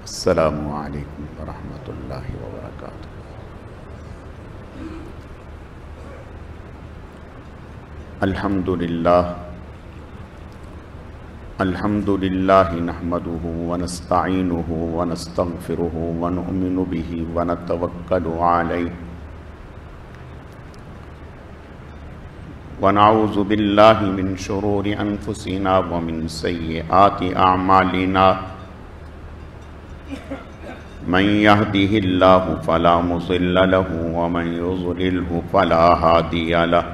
السلام علیکم ورحمۃ اللہ وبرکاتہ۔ الحمد للہ نحمده ونستعینه ونستغفره ونؤمن به ونتوکل علیہ ونعوذ باللہ من شرور انفسنا ومن سیئات اعمالنا من يهده الله فلا مضل له ومن يضلله فلا هادي له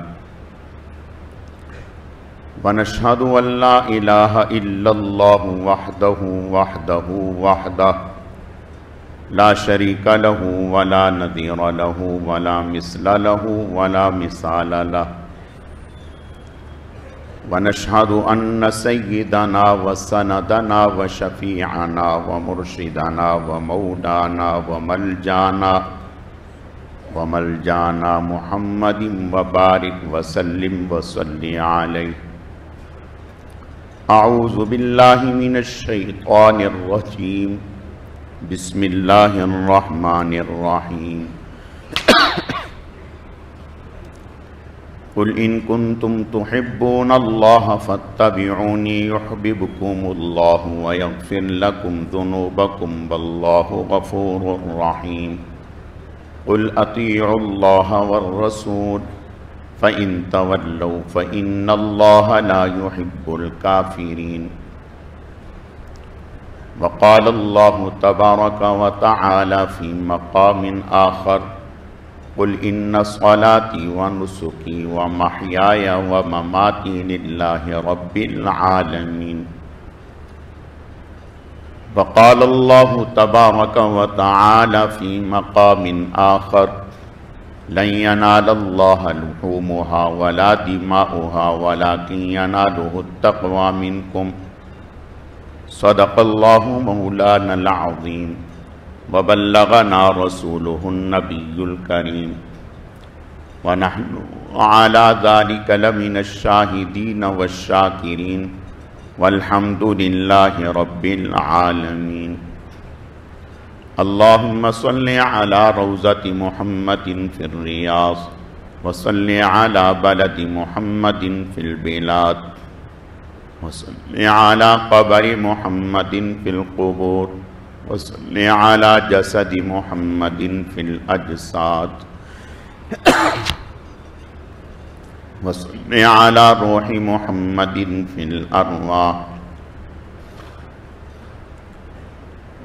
ونشهد أن لا إله إلا الله وحده لا شريك له ولا نظير له ولا مثل له ولا مثال له ونشهد أن سيدنا وسندنا وشفيعنا ومرشدنا ومولانا وملجانا محمد وبارك وسلم وصل عليه۔ اعوذ باللہ من الشیطان الرجیم، بسم اللہ الرحمن الرحیم۔ قل ان کنتم تحبون اللہ فاتبعونی یحببکم اللہ ویغفر لکم ذنوبکم واللہ غفور رحیم۔ قل اطیعوا اللہ والرسول فإن تولوا فإن الله لا يحب الكافرين۔ وقال الله تبارك وتعالى في مقام آخر قل إن صلاتي ونسكي ومحياي ومماتي لله رب العالمين۔ وقال الله تبارك وتعالى في مقام آخر لن ينال الله لحومها ولا دماؤها ولكن يناله التقوى منكم۔ صدق الله مولانا العظيم وبلغنا رسوله النبي الكريم ونحن على ذلك لمن الشاهدين والشاكرين والحمد لله رب العالمين۔ اللهم صل على روضة محمد في الرياض وصل على بلد محمد في البلاد وصل على قبر محمد في القبور وصل على جسد محمد في الأجساد وصل على روح محمد في الأرواح۔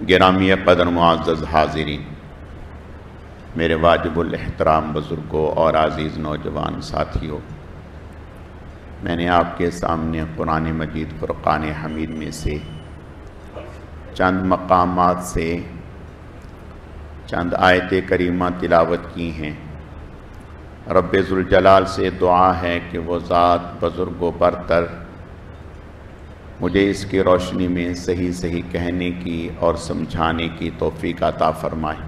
گرامی قدر معزز حاضرین، میرے واجب الاحترام بزرگوں اور عزیز نوجوان ساتھیوں، میں نے آپ کے سامنے قرآن مجید فرقان حمید میں سے چند مقامات سے چند آیت کریمہ تلاوت کی ہیں۔ رب ذوالجلال سے دعا ہے کہ وہ ذات بزرگ و برتر مجھے اس کی روشنی میں صحیح کہنے کی اور سمجھانے کی توفیق عطا فرمائے۔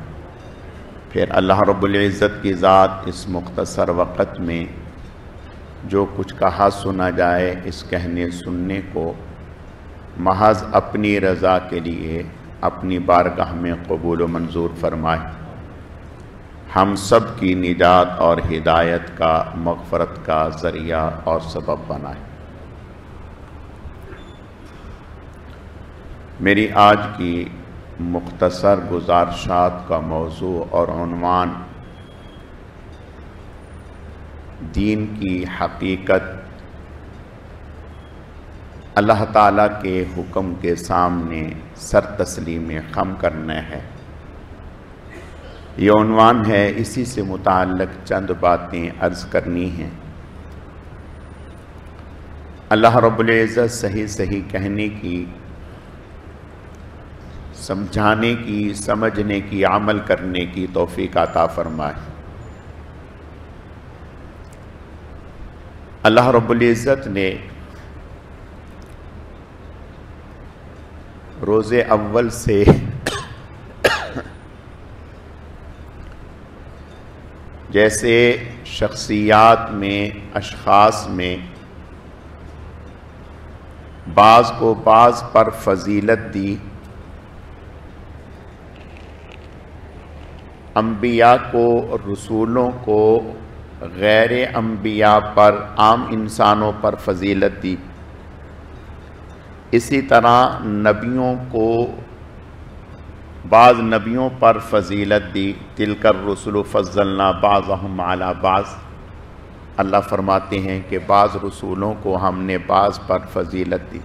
پھر اللہ رب العزت کی ذات اس مختصر وقت میں جو کچھ کہا سنا جائے، اس کہنے سننے کو محض اپنی رضا کے لیے اپنی بارگاہ میں قبول و منظور فرمائے، ہم سب کی نجات اور ہدایت کا، مغفرت کا ذریعہ اور سبب بنائے۔ میری آج کی مختصر گزارشات کا موضوع اور عنوان دین کی حقیقت، اللہ تعالیٰ کے حکم کے سامنے سر تسلیم خم کرنا ہے۔ یہ عنوان ہے، اسی سے متعلق چند باتیں عرض کرنی ہیں۔ اللہ رب العزت صحیح کہنے کی، سمجھانے کی، سمجھنے کی، عمل کرنے کی توفیق عطا فرمائے۔ اللہ رب العزت نے روز اول سے جیسے شخصیات میں، اشخاص میں بعض کو بعض پر فضیلت دی، انبیاء کو، رسولوں کو غیر انبیاء پر، عام انسانوں پر فضیلت دی، اسی طرح نبیوں کو بعض نبیوں پر فضیلت دی۔ تلک الرسل فضلنا بعضهم علی بعض، اللہ فرماتے ہیں کہ بعض رسولوں کو ہم نے بعض پر فضیلت دی۔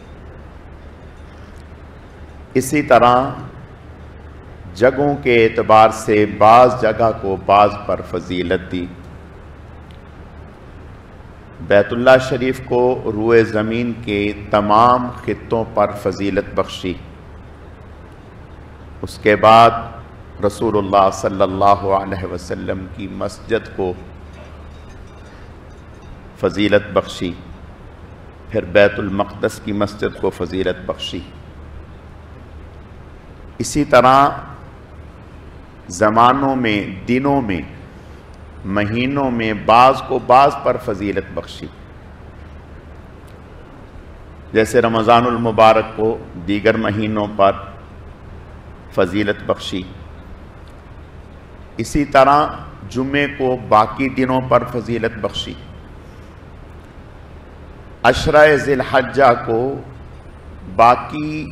اسی طرح جگہوں کے اعتبار سے بعض جگہ کو بعض پر فضیلت دی۔ بیت اللہ شریف کو روئے زمین کے تمام خطوں پر فضیلت بخشی۔ اس کے بعد رسول اللہ صلی اللہ علیہ وسلم کی مسجد کو فضیلت بخشی، پھر بیت المقدس کی مسجد کو فضیلت بخشی۔ اسی طرح زمانوں میں، دنوں میں، مہینوں میں بعض کو بعض پر فضیلت بخشی، جیسے رمضان المبارک کو دیگر مہینوں پر فضیلت بخشی۔ اسی طرح جمعے کو باقی دنوں پر فضیلت بخشی۔ عشرہ ذی الحجہ کو باقی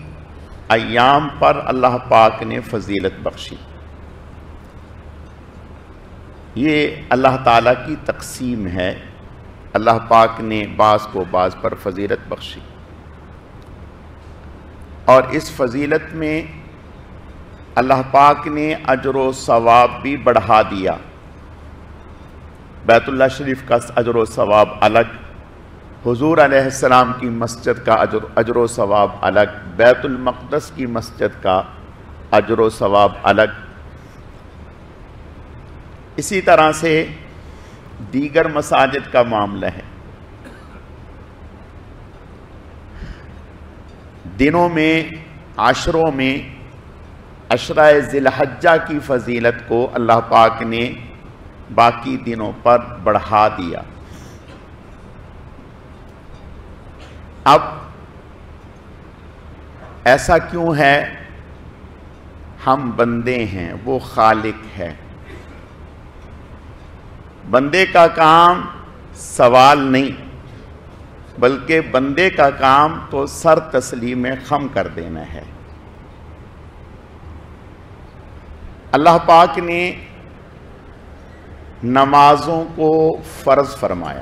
ایام پر اللہ پاک نے فضیلت بخشی۔ یہ اللہ تعالیٰ کی تقسیم ہے، اللہ پاک نے بعض کو بعض پر فضیلت بخشی، اور اس فضیلت میں اللہ پاک نے اجر و ثواب بھی بڑھا دیا۔ بیت اللہ شریف کا اجر و ثواب الگ، حضور علیہ السلام کی مسجد کا اجر و ثواب الگ، بیت المقدس کی مسجد کا اجر و ثواب الگ۔ اسی طرح سے دیگر مساجد کا معاملہ ہے۔ دنوں میں، عشروں میں، عشرہ ذی الحجہ کی فضیلت کو اللہ پاک نے باقی دنوں پر بڑھا دیا۔ اب ایسا کیوں ہے؟ ہم بندے ہیں، وہ خالق ہے۔ بندے کا کام سوال نہیں، بلکہ بندے کا کام تو سر تسلیم خم کر دینا ہے۔ اللہ پاک نے نمازوں کو فرض فرمایا،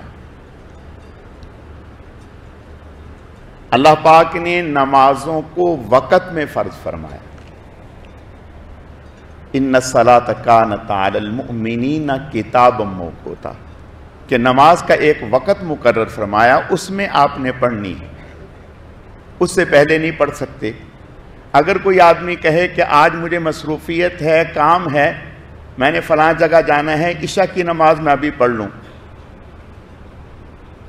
اللہ پاک نے نمازوں کو وقت میں فرض فرمایا۔ ان الصلاۃ کانت علی المؤمنین کتابا موقوتا، کہ نماز کا ایک وقت مقرر فرمایا، اس میں آپ نے پڑھنی ہے، اس سے پہلے نہیں پڑھ سکتے۔ اگر کوئی آدمی کہے کہ آج مجھے مصروفیت ہے، کام ہے، میں نے فلاں جگہ جانا ہے، عشاء کی نماز میں ابھی پڑھ لوں،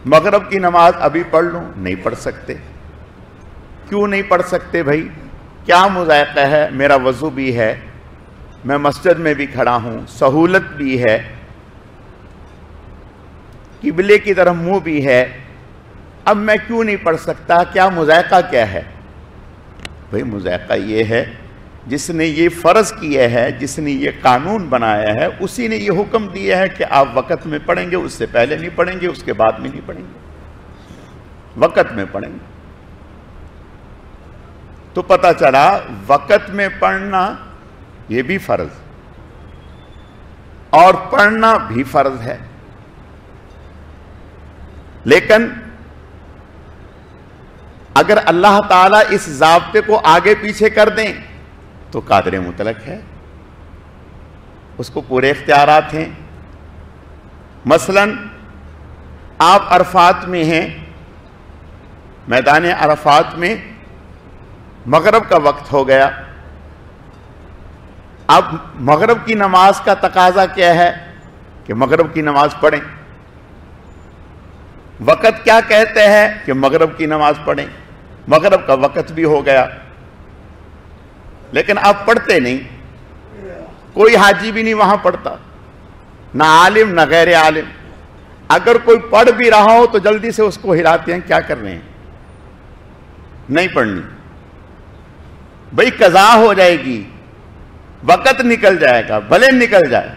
مغرب کی نماز ابھی پڑھ لوں، نہیں پڑھ سکتے۔ کیوں نہیں پڑھ سکتے بھائی؟ کیا مذائقہ ہے؟ میرا وضو بھی ہے، میں مسجد میں بھی کھڑا ہوں، سہولت بھی ہے، قبلے کی طرف منہ بھی ہے، اب میں کیوں نہیں پڑھ سکتا؟ کیا مذائقہ کیا ہے؟ بھائی مذائقہ یہ ہے، جس نے یہ فرض کیا ہے، جس نے یہ قانون بنایا ہے، اسی نے یہ حکم دیا ہے کہ آپ وقت میں پڑھیں گے، اس سے پہلے نہیں پڑھیں گے، اس کے بعد میں نہیں پڑھیں گے، وقت میں پڑھیں گے۔ تو پتہ چلا وقت میں پڑھنا یہ بھی فرض، اور پڑھنا بھی فرض ہے۔ لیکن اگر اللہ تعالیٰ اس ضابطے کو آگے پیچھے کر دیں تو قادر مطلق ہے، اس کو پورے اختیارات ہیں۔ مثلا آپ عرفات میں ہیں، میدان عرفات میں مغرب کا وقت ہو گیا، اب مغرب کی نماز کا تقاضا کیا ہے کہ مغرب کی نماز پڑھیں، وقت کیا کہتے ہیں کہ مغرب کی نماز پڑھیں، مغرب کا وقت بھی ہو گیا، لیکن آپ پڑھتے نہیں، کوئی حاجی بھی نہیں وہاں پڑھتا، نہ عالم نہ غیر عالم۔ اگر کوئی پڑھ بھی رہا ہو تو جلدی سے اس کو ہلاتے ہیں، کیا کر رہے ہیں؟ نہیں پڑھنی، بھئی قضا ہو جائے گی، وقت نکل جائے گا، بھلے نکل جائے،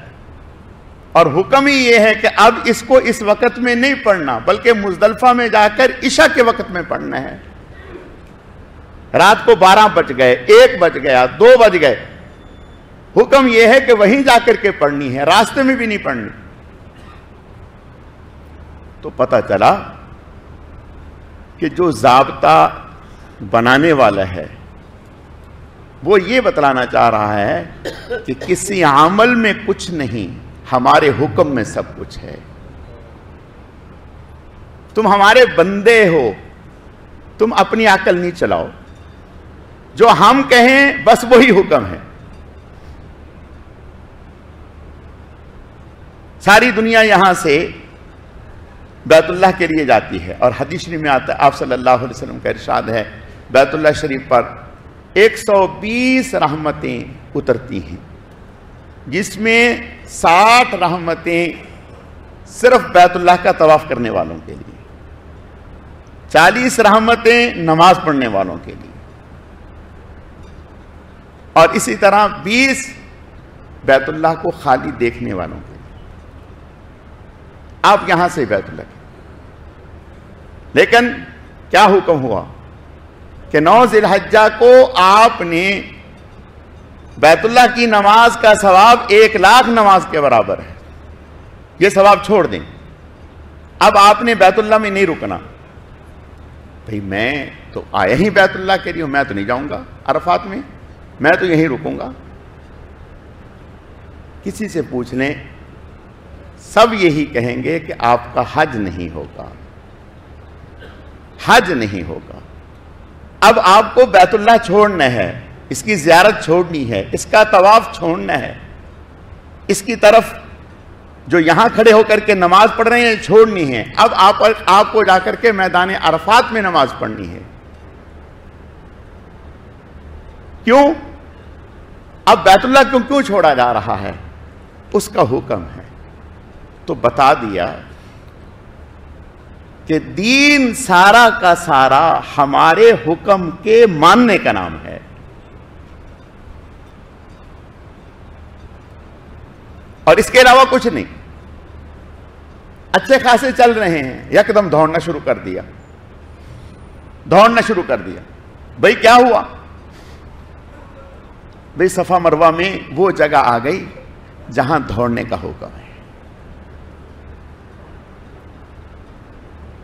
اور حکم ہی یہ ہے کہ اب اس کو اس وقت میں نہیں پڑھنا بلکہ مزدلفہ میں جا کر عشاء کے وقت میں پڑھنا ہے۔ رات کو 12 بج گئے، 1 بج گیا، 2 بج گئے، حکم یہ ہے کہ وہیں جا کر کے پڑھنی ہے، راستے میں بھی نہیں پڑھنی۔ تو پتہ چلا کہ جو ضابطہ بنانے والا ہے وہ یہ بتلانا چاہ رہا ہے کہ کسی عمل میں کچھ نہیں، ہمارے حکم میں سب کچھ ہے۔ تم ہمارے بندے ہو، تم اپنی عقل نہیں چلاؤ، جو ہم کہیں بس وہی حکم ہے۔ ساری دنیا یہاں سے بیت اللہ کے لیے جاتی ہے، اور حدیث شریف میں آتا ہے، آپ صلی اللہ علیہ وسلم کا ارشاد ہے، بیت اللہ شریف پر 120 رحمتیں اترتی ہیں، جس میں 60 رحمتیں صرف بیت اللہ کا طواف کرنے والوں کے لیے، 40 رحمتیں نماز پڑھنے والوں کے لیے، اور اسی طرح 20 بیت اللہ کو خالی دیکھنے والوں کے لیے۔ آپ یہاں سے بیت اللہ کے، لیکن کیا حکم ہوا کہ 9 ذی الحجہ کو آپ نے بیت اللہ کی نماز کا ثواب 1,00,000 نماز کے برابر ہے، یہ ثواب چھوڑ دیں۔ اب آپ نے بیت اللہ میں نہیں رکنا۔ بھئی میں تو آیا ہی بیت اللہ کے لیے ہوں، میں تو نہیں جاؤں گا عرفات میں تو یہیں رکوں گا۔ کسی سے پوچھ لیں، سب یہی کہیں گے کہ آپ کا حج نہیں ہوگا، حج نہیں ہوگا۔ اب آپ کو بیت اللہ چھوڑنا ہے، اس کی زیارت چھوڑنی ہے، اس کا طواف چھوڑنا ہے، اس کی طرف جو یہاں کھڑے ہو کر کے نماز پڑھ رہے ہیں چھوڑنی ہے۔ اب آپ کو جا کر کے میدان عرفات میں نماز پڑھنی ہے۔ کیوں؟ اب بیت اللہ کیوں چھوڑا جا رہا ہے؟ اس کا حکم ہے۔ تو بتا دیا کہ دین سارا کا سارا ہمارے حکم کے ماننے کا نام ہے۔ اور اس کے علاوہ کچھ نہیں۔ اچھے خاصے چل رہے ہیں، یکدم دوڑنا شروع کر دیا، بھئی کیا ہوا؟ بھئی صفا مروہ میں وہ جگہ آ گئی جہاں دوڑنے کا حکم ہے۔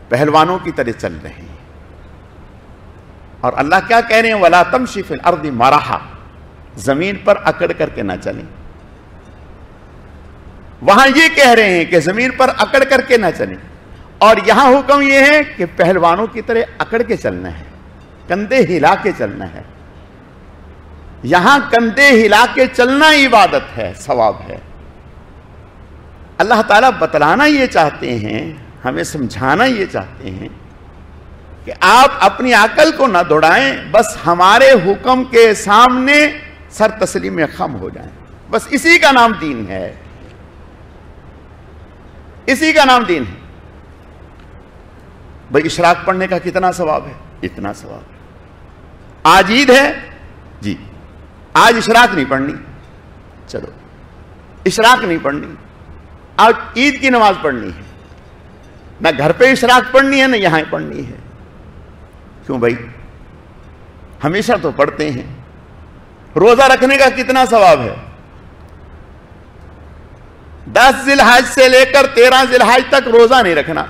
پہلوانوں کی طرح چل رہے ہیں، اور اللہ کیا کہہ رہے ہیں؟ وَلَا تَمْشِ فِي الْأَرْضِ مَرَحًا، زمین پر اکڑ کر کے نہ چلیں۔ وہاں یہ کہہ رہے ہیں کہ زمین پر اکڑ کر کے نہ چلیں، اور یہاں حکم یہ ہے کہ پہلوانوں کی طرح اکڑ کے چلنا ہے، کندھے ہلا کے چلنا ہے۔ یہاں کندھے ہلا کے چلنا عبادت ہے، ثواب ہے۔ اللہ تعالیٰ بتلانا یہ چاہتے ہیں، ہمیں سمجھانا یہ چاہتے ہیں کہ آپ اپنی عقل کو نہ دوڑائیں، بس ہمارے حکم کے سامنے سر تسلیم خم ہو جائیں۔ بس اسی کا نام دین ہے، اسی کا نام دین ہے۔ بھئی اشراق پڑھنے کا کتنا ثواب ہے؟ اتنا ثواب ہے۔ آج عید ہے جی، آج اشراق نہیں پڑھنی، چلو اشراق نہیں پڑھنی، آج عید کی نماز پڑھنی ہے، نہ گھر پہ اشراق پڑھنی ہے نہ یہاں پڑھنی ہے۔ کیوں بھائی؟ ہمیشہ تو پڑھتے ہیں۔ روزہ رکھنے کا کتنا ثواب ہے؟ 10 ذی الحج سے لے کر 13 ذی الحج تک روزہ نہیں رکھنا،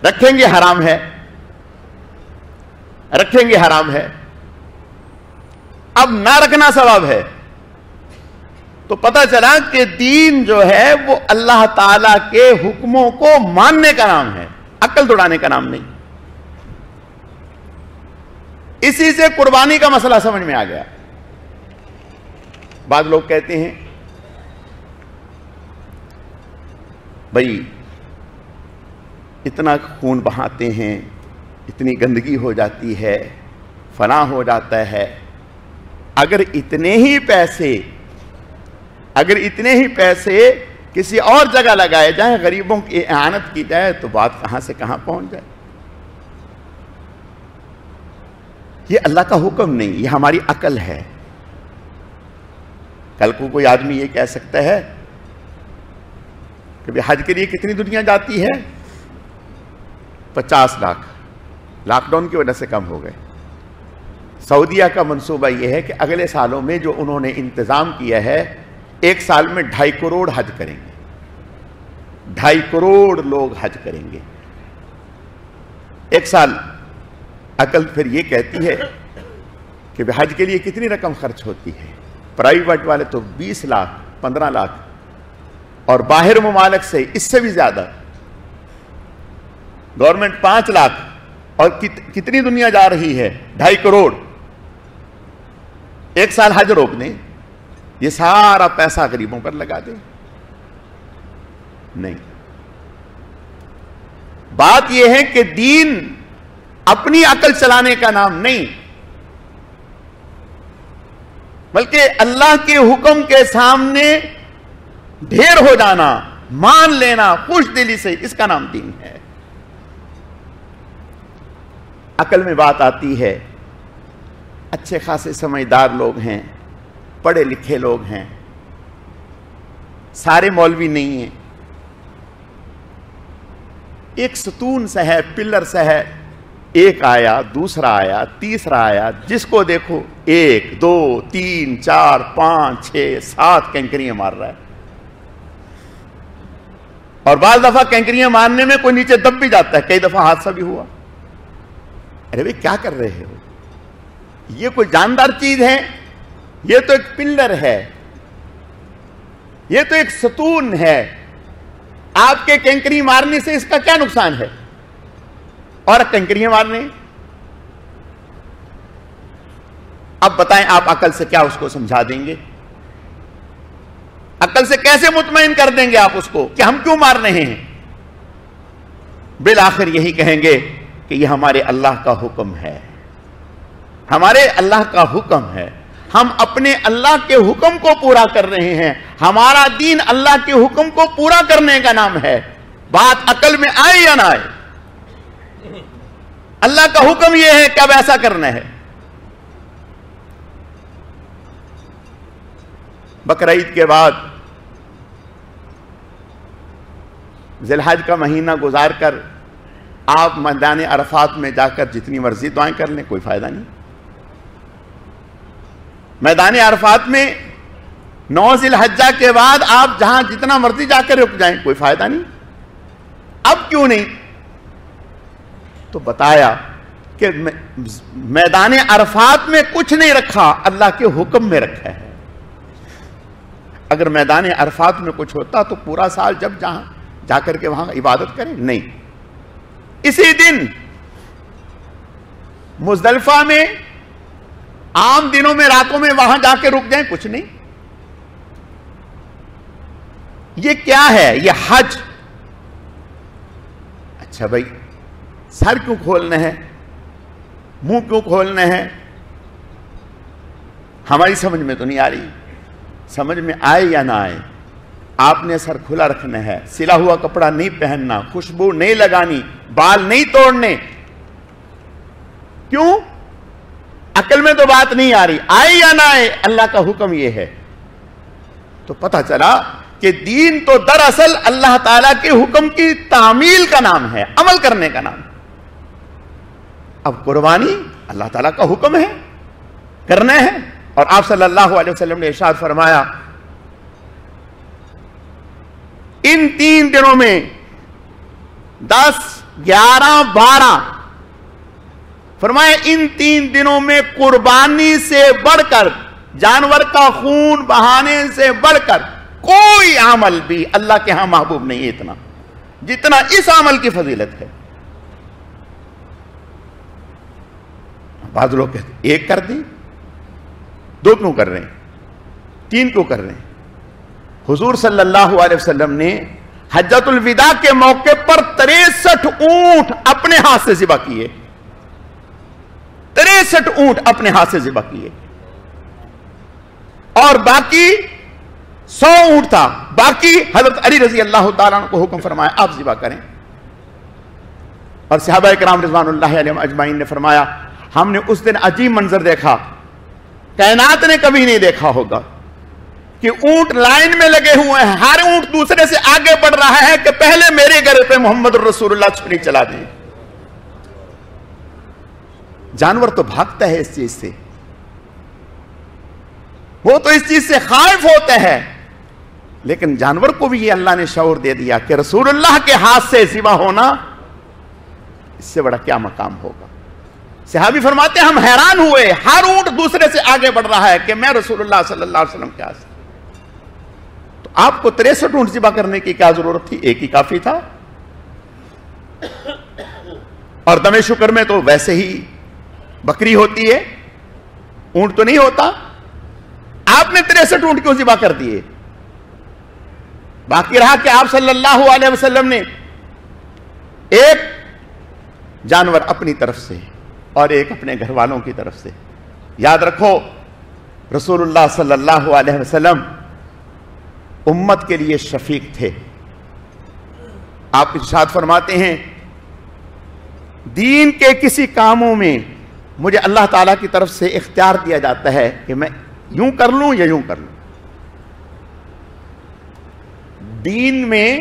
رکھیں گے حرام ہے، رکھیں گے حرام ہے۔ اب نہ رکھنا ثواب ہے، تو پتہ چلا کہ دین جو ہے وہ اللہ تعالی کے حکموں کو ماننے کا نام ہے، عقل دوڑانے کا نام نہیں۔ اسی سے قربانی کا مسئلہ سمجھ میں آ گیا۔ بعض لوگ کہتے ہیں بھئی اتنا خون بہاتے ہیں، اتنی گندگی ہو جاتی ہے، فلاں ہو جاتا ہے، اگر اتنے ہی پیسے کسی اور جگہ لگائے جائیں، غریبوں کی اعانت کی جائے، تو بات کہاں سے کہاں پہنچ جائے۔ یہ اللہ کا حکم نہیں، یہ ہماری عقل ہے۔ کل کو کوئی آدمی یہ کہہ سکتا ہے کہ حج کے لیے کتنی دنیا جاتی ہے؟ 50 لاکھ، لاک ڈاؤن کی وجہ سے کم ہو گئے۔ سعودیہ کا منصوبہ یہ ہے کہ اگلے سالوں میں جو انہوں نے انتظام کیا ہے، 1 سال میں 2.5 کروڑ حج کریں گے، 2.5 کروڑ لوگ حج کریں گے 1 سال۔ عقل پھر یہ کہتی ہے کہ حج کے لیے کتنی رقم خرچ ہوتی ہے؟ پرائیویٹ والے تو 20 لاکھ 15 لاکھ، اور باہر ممالک سے اس سے بھی زیادہ، گورنمنٹ 5 لاکھ، اور کتنی دنیا جا رہی ہے؟ 2.5 کروڑ۔ 1 سال حج روک دیں، یہ سارا پیسہ غریبوں پر لگا دیں؟ نہیں۔ بات یہ ہے کہ دین اپنی عقل چلانے کا نام نہیں، بلکہ اللہ کے حکم کے سامنے ڈھیر ہو جانا، مان لینا خوش دلی سے، اس کا نام دین ہے۔ عقل میں بات آتی ہے، اچھے خاصے سمجھدار لوگ ہیں، پڑھے لکھے لوگ ہیں، سارے مولوی نہیں ہیں، ایک ستون سے ہے، پلر سے ہے، ایک آیا، دوسرا آیا، تیسرا آیا، جس کو دیکھو 1 2 3 4 5 6 7 کینکریاں مار رہا ہے، اور بعض دفعہ کینکریاں مارنے میں کوئی نیچے دب بھی جاتا ہے، کئی دفعہ حادثہ بھی ہوا۔ ارے بھئی کیا کر رہے ہو؟ یہ کوئی جاندار چیز ہے؟ یہ تو ایک پلر ہے، یہ تو ایک ستون ہے، آپ کے کینکری مارنے سے اس کا کیا نقصان ہے؟ اور کینکریاں مارنے؟ اب بتائیں آپ عقل سے کیا اس کو سمجھا دیں گے؟ عقل سے کیسے مطمئن کر دیں گے آپ اس کو کہ ہم کیوں مار رہے ہیں؟ بالآخر یہی کہیں گے کہ یہ ہمارے اللہ کا حکم ہے، ہمارے اللہ کا حکم ہے، ہم اپنے اللہ کے حکم کو پورا کر رہے ہیں، ہمارا دین اللہ کے حکم کو پورا کرنے کا نام ہے۔ بات عقل میں آئے یا نہ آئے، اللہ کا حکم یہ ہے کہ اب ایسا کرنا ہے۔ بقرعید کے بعد ذی الحج کا مہینہ گزار کر آپ میدان عرفات میں جا کر جتنی مرضی دعائیں کر لیں، کوئی فائدہ نہیں۔ میدان عرفات میں 9 ذی الحجہ کے بعد آپ جہاں جتنا مرضی جا کر رک جائیں، کوئی فائدہ نہیں۔ اب کیوں نہیں؟ تو بتایا کہ میدان عرفات میں کچھ نہیں رکھا، اللہ کے حکم میں رکھا ہے۔ اگر میدان عرفات میں کچھ ہوتا تو پورا سال جب جہاں جا کر کے وہاں عبادت کریں، نہیں، اسی دن مزدلفہ میں عام دنوں میں راتوں میں وہاں جا کے رک جائیں، کچھ نہیں۔ یہ کیا ہے؟ یہ حج۔ اچھا بھائی، سر کیوں کھولنا ہے؟ منہ کیوں کھولنا ہے؟ ہماری سمجھ میں تو نہیں آ رہی۔ سمجھ میں آئے یا نہ آئے، آپ نے سر کھلا رکھنا ہے، سلا ہوا کپڑا نہیں پہننا، خوشبو نہیں لگانی، بال نہیں توڑنے۔ کیوں؟ عقل میں تو بات نہیں آ رہی، آئے یا نہ آئے، اللہ کا حکم یہ ہے۔ تو پتہ چلا کہ دین تو دراصل اللہ تعالیٰ کے حکم کی تعمیل کا نام ہے، عمل کرنے کا نام۔ اب قربانی اللہ تعالیٰ کا حکم ہے، کرنا ہے، اور آپ صلی اللہ علیہ وسلم نے ارشاد فرمایا ان 3 دنوں میں 10 11 12 فرمایا ان 3 دنوں میں قربانی سے بڑھ کر، جانور کا خون بہانے سے بڑھ کر کوئی عمل بھی اللہ کے ہاں محبوب نہیں ہے اتنا جتنا اس عمل کی فضیلت ہے۔ بعض لوگ کہتے ہیں 1 کر دیں، 2 کیوں کر رہے ہیں، 3 کیوں کر رہے ہیں؟ حضور صلی اللہ علیہ وسلم نے حجۃ الوداع کے موقع پر 63 اونٹ اپنے ہاتھ سے ذبح کیے، 63 اونٹ اپنے ہاتھ سے ذبح کیے، اور باقی 100 اونٹ تھا، باقی حضرت علی رضی اللہ تعالیٰ عنہ کو حکم فرمایا آپ ذبح کریں۔ اور صحابہ کرام رضوان اللہ علیہم اجمعین نے فرمایا ہم نے اس دن عجیب منظر دیکھا، کائنات نے کبھی نہیں دیکھا ہوگا۔ کہ اونٹ لائن میں لگے ہوئے ہیں, ہر اونٹ دوسرے سے آگے بڑھ رہا ہے کہ پہلے میرے گھر پہ محمد رسول اللہ چھری چلا دیں. جانور تو بھاگتا ہے اس چیز سے, وہ تو اس چیز سے خائف ہوتا ہے, لیکن جانور کو بھی یہ اللہ نے شعور دے دیا کہ رسول اللہ کے ہاتھ سے ذبح ہونا اس سے بڑا کیا مقام ہوگا. صحابی فرماتے ہیں ہم حیران ہوئے, ہر اونٹ دوسرے سے آگے بڑھ رہا ہے کہ میں رسول اللہ صلی اللہ علیہ وسلم کے ہاتھ سے. تو آپ کو 63 اونٹ ذبح کرنے کی کیا ضرورت تھی, ایک ہی کافی تھا. اور دم شکر میں تو ویسے ہی بکری ہوتی ہے, اونٹ تو نہیں ہوتا. آپ نے 63 اونٹ کیوں ذبح کر دیے؟ باقی رہا کہ آپ صلی اللہ علیہ وسلم نے ایک جانور اپنی طرف سے اور ایک اپنے گھر والوں کی طرف سے. یاد رکھو رسول اللہ صلی اللہ علیہ وسلم امت کے لیے شفیق تھے. آپ ارشاد فرماتے ہیں دین کے کسی کاموں میں مجھے اللہ تعالیٰ کی طرف سے اختیار دیا جاتا ہے کہ میں یوں کر لوں یا یوں کر لوں. دین میں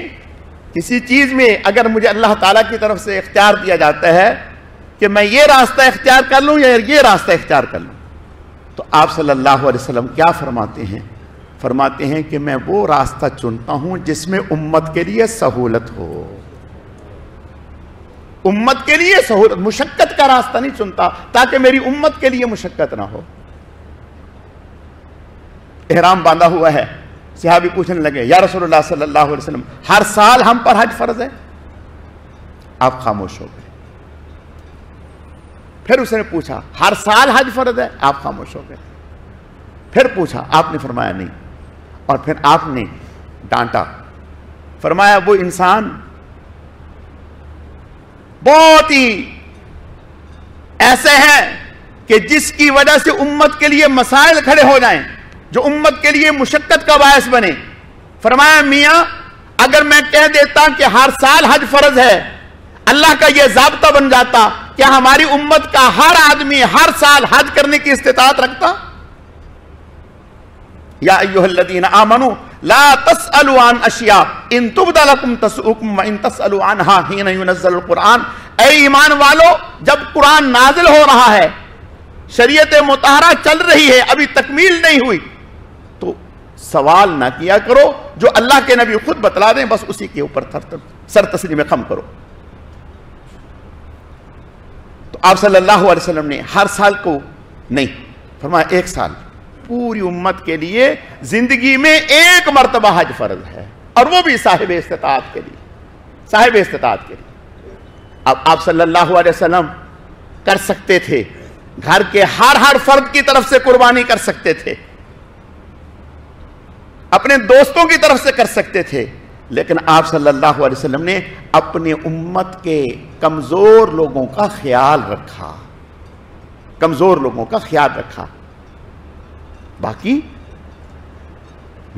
کسی چیز میں اگر مجھے اللہ تعالیٰ کی طرف سے اختیار دیا جاتا ہے کہ میں یہ راستہ اختیار کر لوں یا یہ راستہ اختیار کر لوں, تو آپ صلی اللہ علیہ وسلم کیا فرماتے ہیں؟ فرماتے ہیں کہ میں وہ راستہ چنتا ہوں جس میں امت کے لیے سہولت ہو. امت کے لیے سہولت, مشقت کا راستہ نہیں چنتا تاکہ میری امت کے لیے مشقت نہ ہو. احرام باندھا ہوا ہے, صحابی پوچھنے لگے یا رسول اللہ صلی اللہ علیہ وسلم ہر سال ہم پر حج فرض ہے؟ آپ خاموش ہو گئے. پھر اس نے پوچھا ہر سال حج فرض ہے؟ آپ خاموش ہو گئے. پھر پوچھا, آپ نے فرمایا نہیں. اور پھر آپ نے ڈانٹا, فرمایا وہ انسان بہت ہی ایسے ہے کہ جس کی وجہ سے امت کے لیے مسائل کھڑے ہو جائیں, جو امت کے لیے مشقت کا باعث بنے. فرمایا میاں اگر میں کہہ دیتا کہ ہر سال حج فرض ہے, اللہ کا یہ ضابطہ بن جاتا, کیا ہماری امت کا ہر آدمی ہر سال حج کرنے کی استطاعت رکھتا؟ یا ایھا الذین آمنوا لا تسألوا عن اشیاء ان تبد لکم تسؤکم وان تسألوا عنہا حین ینزل القرآن. اے ایمان والو, جب قرآن نازل ہو رہا ہے, شریعت مطہرہ چل رہی ہے, ابھی تکمیل نہیں ہوئی, تو سوال نہ کیا کرو, جو اللہ کے نبی خود بتلا دیں بس اسی کے اوپر سر تسلیم خم کرو. تو آپ صلی اللہ علیہ وسلم نے ہر سال کو نہیں فرمایا, ایک سال پوری امت کے لیے زندگی میں ایک مرتبہ حج فرض ہے, اور وہ بھی صاحب استطاعت کے لیے, صاحب استطاعت کے لیے. اب آپ صلی اللہ علیہ وسلم کر سکتے تھے, گھر کے ہر فرد کی طرف سے قربانی کر سکتے تھے, اپنے دوستوں کی طرف سے کر سکتے تھے, لیکن آپ صلی اللہ علیہ وسلم نے اپنی امت کے کمزور لوگوں کا خیال رکھا, کمزور لوگوں کا خیال رکھا. باقی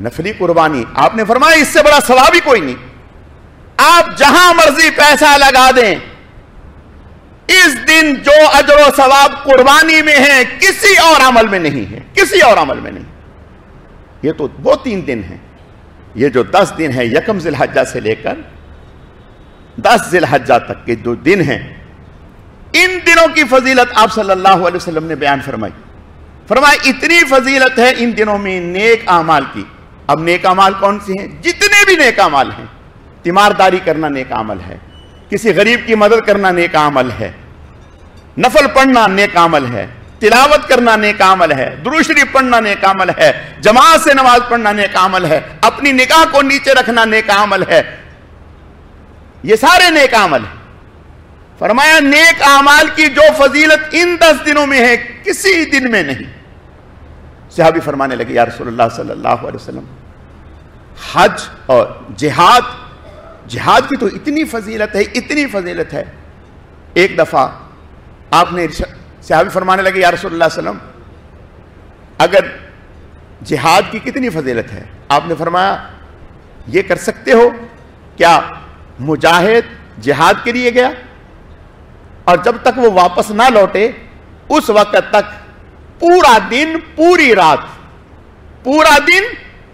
نفلی قربانی آپ نے فرمایا اس سے بڑا ثواب ہی کوئی نہیں. آپ جہاں مرضی پیسہ لگا دیں, اس دن جو اجر و ثواب قربانی میں ہے کسی اور عمل میں نہیں ہے, کسی اور عمل میں نہیں. یہ تو وہ 3 دن ہیں, یہ جو 10 دن ہے یکم ذی الحجہ سے لے کر 10 ذی الحجہ تک کے جو دن ہیں, ان دنوں کی فضیلت آپ صلی اللہ علیہ وسلم نے بیان فرمائی. فرمایا اتنی فضیلت ہے ان دنوں میں نیک اعمال کی. اب نیک اعمال کون سے ہیں؟ جتنے بھی نیک اعمال ہیں, تیمارداری کرنا نیک عمل ہے, کسی غریب کی مدد کرنا نیک عمل ہے, نفل پڑھنا نیک عمل ہے, تلاوت کرنا نیک عمل ہے, درود شریف پڑھنا نیک عمل ہے, جماعت سے نماز پڑھنا نیک عمل ہے, اپنی نگاہ کو نیچے رکھنا نیک عمل ہے. یہ سارے نیک عمل ہیں. فرمایا نیک اعمال کی جو فضیلت ان 10 دنوں میں ہے کسی دن میں نہیں. صحابی فرمانے لگے یا رسول اللہ صلی اللہ علیہ وسلم حج اور جہاد کی تو اتنی فضیلت ہے, اتنی فضیلت ہے. ایک دفعہ آپ نے صحابی فرمانے لگے یا رسول اللہ صلی اللہ علیہ وسلم اگر جہاد کی کتنی فضیلت ہے؟ آپ نے فرمایا یہ کر سکتے ہو کیا مجاہد جہاد کے لیے گیا اور جب تک وہ واپس نہ لوٹے اس وقت تک پورا دن پوری رات, پورا دن